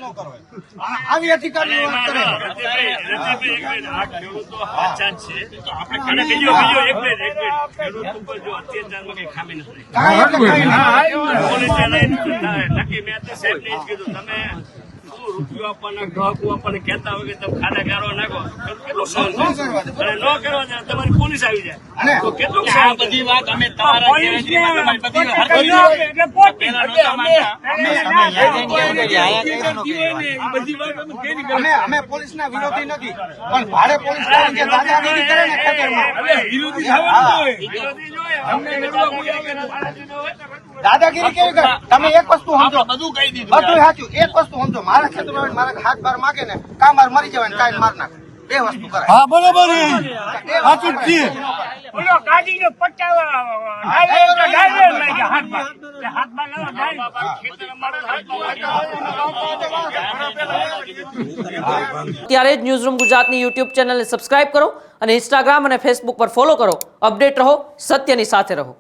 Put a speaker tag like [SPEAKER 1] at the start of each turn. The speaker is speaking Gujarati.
[SPEAKER 1] ન કરો આવી અધિકારીઓ વાત કરે
[SPEAKER 2] આ ખેડૂતો સાચા જ છે તો આપણે બીજો એક મિનિટ ખેડૂત ઉપર જો અત્યાચારમાં કઈ ખામી નથી પોલીસે નક્કી મેં તો સાહેબ ને જ કીધું તમે રૂપિયો આપવાના ગ્રાહકો આપણને કહેતા હોય કે તમે ખાડા ગારો નાખો કેટલું સહન ન કરવા જાય તમારી પોલીસ આવી જાય તો કેટલું આ બધી વાત અમે
[SPEAKER 1] અમે પોલીસના વિરોધી નથી પણ ભાડે પોલીસ દાદાગીરી કરે ને દાદાગીરી કેવી કરે તમે એક વસ્તુ સમજો બધું કહી દીધું બધું સાચું એક વસ્તુ સમજો મારા ક્ષેત્રમાં મારા હાથ બાર માગે ને કામ બાર મરી જવાય ને કાંઈ માર નાખે બે વસ્તુ કરે
[SPEAKER 3] હા બરોબર સાચું જ છે
[SPEAKER 4] ત્યારે જ ન્યૂઝરૂમ ગુજરાતની યુટ્યુબ ચેનલને સબસ્ક્રાઇબ કરો અને ઇન્સ્ટાગ્રામ અને ફેસબુક પર ફોલો કરો. અપડેટ રહો, સત્યની સાથે રહો.